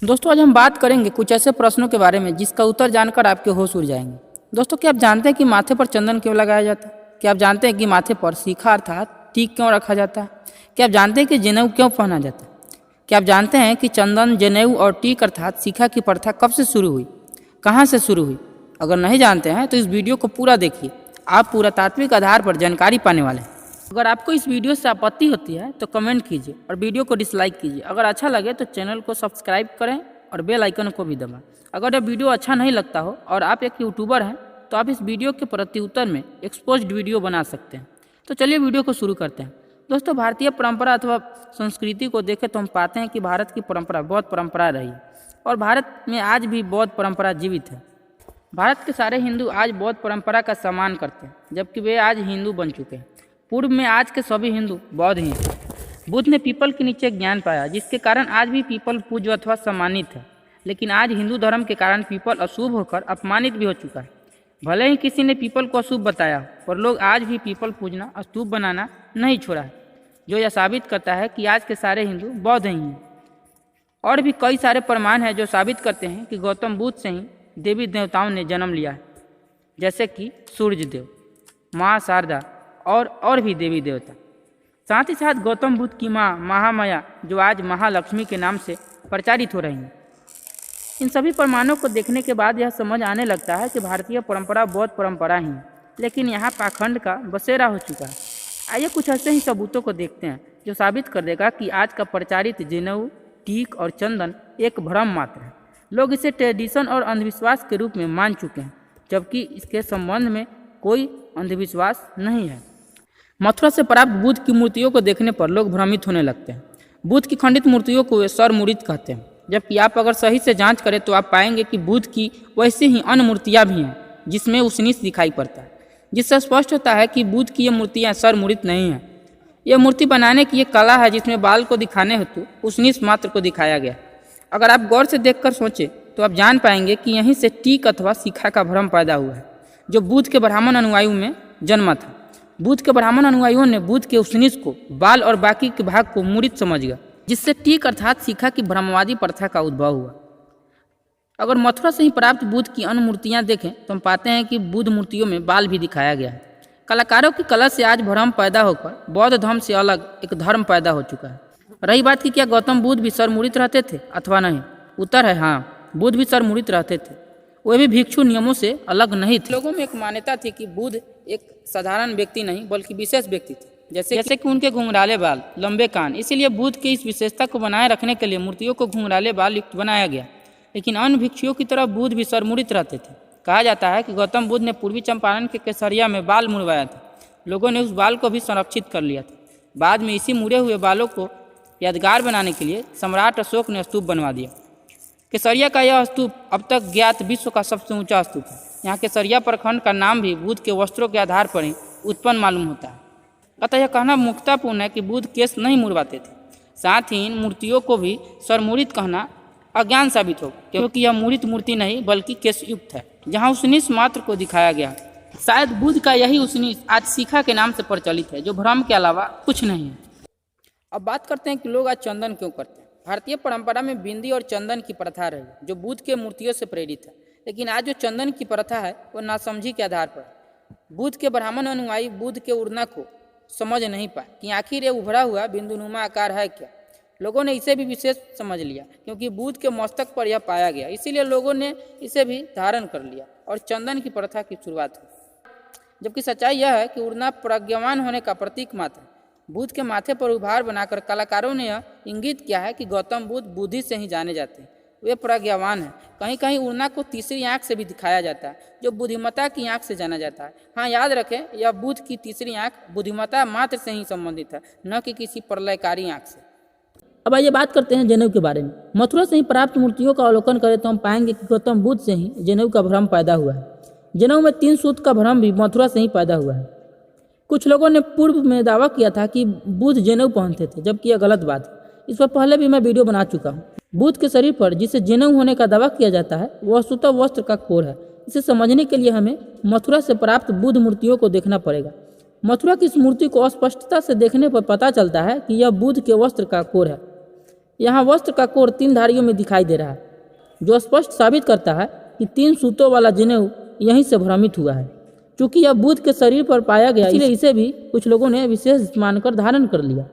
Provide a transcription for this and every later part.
दोस्तों आज हम बात करेंगे कुछ ऐसे प्रश्नों के बारे में जिसका उत्तर जानकर आपके होश उड़ जाएंगे। दोस्तों क्या आप जानते हैं कि माथे पर चंदन क्यों लगाया जाता है? क्या आप जानते हैं कि माथे पर सीखा अर्थात टीक क्यों रखा जाता है? क्या आप जानते हैं कि जनेऊ क्यों पहना जाता है? क्या आप जानते हैं कि चंदन, जनेऊ और टीक अर्थात सीखा की प्रथा कब से शुरू हुई, कहाँ से शुरू हुई? अगर नहीं जानते हैं तो इस वीडियो को पूरा देखिए, आप पुरातात्विक आधार पर जानकारी पाने वाले हैं। अगर आपको इस वीडियो से आपत्ति होती है तो कमेंट कीजिए और वीडियो को डिसलाइक कीजिए। अगर अच्छा लगे तो चैनल को सब्सक्राइब करें और बेल आइकन को भी दबाएं। अगर यह वीडियो अच्छा नहीं लगता हो और आप एक यूट्यूबर हैं तो आप इस वीडियो के प्रत्युत्तर में एक्सपोज्ड वीडियो बना सकते हैं। तो चलिए वीडियो को शुरू करते हैं। दोस्तों भारतीय परंपरा अथवा संस्कृति को देखें तो हम पाते हैं कि भारत की परंपरा बौद्ध परंपरा रही है और भारत में आज भी बौद्ध परंपरा जीवित है। भारत के सारे हिंदू आज बौद्ध परंपरा का सम्मान करते हैं, जबकि वे आज हिंदू बन चुके हैं। पूर्व में आज के सभी हिंदू बौद्ध ही हैं। बुद्ध ने पीपल के नीचे ज्ञान पाया, जिसके कारण आज भी पीपल पूज्य अथवा सम्मानित है। लेकिन आज हिंदू धर्म के कारण पीपल अशुभ होकर अपमानित भी हो चुका है। भले ही किसी ने पीपल को अशुभ बताया, पर लोग आज भी पीपल पूजना, स्तूप बनाना नहीं छोड़ा है, जो यह साबित करता है कि आज के सारे हिंदू बौद्ध ही हैं। और भी कई सारे प्रमाण हैं जो साबित करते हैं कि गौतम बुद्ध से ही देवी देवताओं ने जन्म लिया है, जैसे कि सूर्य देव, माँ शारदा और भी देवी देवता। साथ ही साथ गौतम बुद्ध की माँ महामाया, जो आज महालक्ष्मी के नाम से प्रचारित हो रही हैं। इन सभी प्रमाणों को देखने के बाद यह समझ आने लगता है कि भारतीय परंपरा बौद्ध परंपरा ही है, लेकिन यहाँ पाखंड का बसेरा हो चुका है। आइए कुछ ऐसे ही सबूतों को देखते हैं जो साबित कर देगा कि आज का प्रचारित जनेऊ, टीक और चंदन एक भ्रम मात्र है। लोग इसे ट्रेडिशन और अंधविश्वास के रूप में मान चुके हैं, जबकि इसके संबंध में कोई अंधविश्वास नहीं है। मथुरा से प्राप्त बुद्ध की मूर्तियों को देखने पर लोग भ्रमित होने लगते हैं। बुद्ध की खंडित मूर्तियों को वे स्वरमुड़ित कहते हैं, जबकि आप अगर सही से जांच करें तो आप पाएंगे कि बुद्ध की वैसे ही अन्य मूर्तियाँ भी हैं जिसमें उसनीस दिखाई पड़ता है, जिससे स्पष्ट होता है कि बुद्ध की ये मूर्तियाँ स्वरमुड़ित नहीं हैं। यह मूर्ति बनाने की एक कला है जिसमें बाल को दिखाने हेतु उसनीस मात्र को दिखाया गया। अगर आप गौर से देखकर सोचें तो आप जान पाएंगे कि यहीं से टीक अथवा शिखा का भ्रम पैदा हुआ है, जो बुद्ध के ब्राह्मण अनुयायियों में जन्मा था। बुद्ध के ब्राह्मण अनुयायियों ने बुद्ध के उसनीस को, बाल और बाकी के भाग को मूर्त समझ गया, जिससे टीक अर्थात शिखा की भ्रमवादी प्रथा का उद्भव हुआ। अगर मथुरा से ही प्राप्त बुद्ध की अन्य मूर्तियाँ देखें तो हम पाते हैं कि बुद्ध मूर्तियों में बाल भी दिखाया गया है। कलाकारों की कला से आज भ्रम पैदा होकर बौद्ध धर्म से अलग एक धर्म पैदा हो चुका है। रही बात कि क्या गौतम बुद्ध भी स्वरमुड़ित रहते थे अथवा नहीं, उत्तर है हाँ, बुद्ध भी स्वरमुड़ित रहते थे। वे भी भिक्षु नियमों से अलग नहीं थे। लोगों में एक मान्यता थी कि बुद्ध एक साधारण व्यक्ति नहीं बल्कि विशेष व्यक्ति थे, जैसे कि उनके घुंघराले बाल, लंबे कान। इसीलिए बुद्ध की इस विशेषता को बनाए रखने के लिए मूर्तियों को घुंघराले बाल युक्त बनाया गया। लेकिन अन्य भिक्षुओं की तरह बुद्ध भी स्वरमुड़ित रहते थे। कहा जाता है कि गौतम बुद्ध ने पूर्वी चंपारण के केसरिया में बाल मुड़वाया था। लोगों ने उस बाल को भी संरक्षित कर लिया था। बाद में इसी मुड़े हुए बालों को यादगार बनाने के लिए सम्राट अशोक ने स्तूप बनवा दिया। केसरिया का यह स्तूप अब तक ज्ञात विश्व का सबसे ऊंचा स्तूप है। यहाँ केसरिया प्रखंड का नाम भी बुद्ध के वस्त्रों के आधार पर ही उत्पन्न मालूम होता है। अतः यह कहना मुक्तापूर्ण है कि बुद्ध केस नहीं मुड़वाते थे। साथ ही इन मूर्तियों को भी स्वरमुड़ित कहना अज्ञान साबित हो, क्योंकि यह मूर्त मूर्ति नहीं बल्कि केस युक्त है, जहाँ उसनीस मात्र को दिखाया गया। शायद बुद्ध का यही उसनीस आज शिखा के नाम से प्रचलित है, जो भ्रम के अलावा कुछ नहीं है। अब बात करते हैं कि लोग आज चंदन क्यों करते हैं। भारतीय परंपरा में बिंदी और चंदन की प्रथा रही, जो बुद्ध के मूर्तियों से प्रेरित है। लेकिन आज जो चंदन की प्रथा है वो नासमझी के आधार पर है। बुद्ध के ब्राह्मण अनुयायी बुद्ध के उड़ना को समझ नहीं पाए कि आखिर ये उभरा हुआ बिंदुनुमा आकार है क्या। लोगों ने इसे भी विशेष समझ लिया, क्योंकि बुद्ध के मस्तक पर यह पाया गया, इसीलिए लोगों ने इसे भी धारण कर लिया और चंदन की प्रथा की शुरुआत हुई। जबकि सच्चाई यह है कि उड़ना प्रज्ञावान होने का प्रतीक मात्र है। बुद्ध के माथे पर उभार बनाकर कलाकारों ने यह इंगित किया है कि गौतम बुद्ध बुद्धि से ही जाने जाते हैं, वे प्रज्ञावान हैं। कहीं कहीं उड़ना को तीसरी आंख से भी दिखाया जाता है, जो बुद्धिमत्ता की आंख से जाना जाता है। हाँ, याद रखें, यह बुद्ध की तीसरी आंख बुद्धिमत्ता मात्र से ही संबंधित है, न कि किसी प्रलयकारी आंख से। अब आइए बात करते हैं जनेऊ के बारे में। मथुरा से ही प्राप्त मूर्तियों का अवलोकन करें तो हम पाएंगे कि गौतम बुद्ध से ही जनेऊ का भ्रम पैदा हुआ है। जनेऊ में 3 सूत का भ्रम भी मथुरा से ही पैदा हुआ है। कुछ लोगों ने पूर्व में दावा किया था कि बुद्ध जनेऊ पहनते थे, जबकि यह गलत बात है। इस पर पहले भी मैं वीडियो बना चुका हूँ। बुद्ध के शरीर पर जिसे जनेऊ होने का दावा किया जाता है वह स्वतः वस्त्र का कोर है। इसे समझने के लिए हमें मथुरा से प्राप्त बुद्ध मूर्तियों को देखना पड़ेगा। मथुरा की इस मूर्ति को स्पष्टता से देखने पर पता चलता है कि यह बुद्ध के वस्त्र का कोर है। यहाँ वस्त्र का कोर 3 धारियों में दिखाई दे रहा है, जो स्पष्ट साबित करता है कि 3 सूतों वाला जनेऊ यहीं से भ्रमित हुआ है। चूंकि यह बुद्ध के शरीर पर पाया गया, इसलिए इसे भी कुछ लोगों ने विशेष मानकर धारण कर लिया।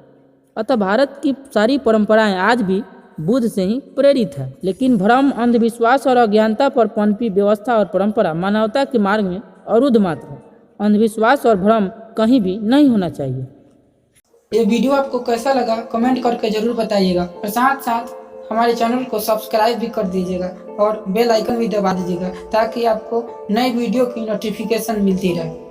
अतः भारत की सारी परंपराएं आज भी बुद्ध से ही प्रेरित है। लेकिन भ्रम, अंधविश्वास और अज्ञानता पर पनपी व्यवस्था और परंपरा मानवता के मार्ग में अवरुद्ध मात्र है। अंधविश्वास और भ्रम कहीं भी नहीं होना चाहिए। ये वीडियो आपको कैसा लगा कमेंट करके जरूर बताइएगा और साथ साथ हमारे चैनल को सब्सक्राइब भी कर दीजिएगा और बेल आइकन भी दबा दीजिएगा ताकि आपको नए वीडियो की नोटिफिकेशन मिलती रहे।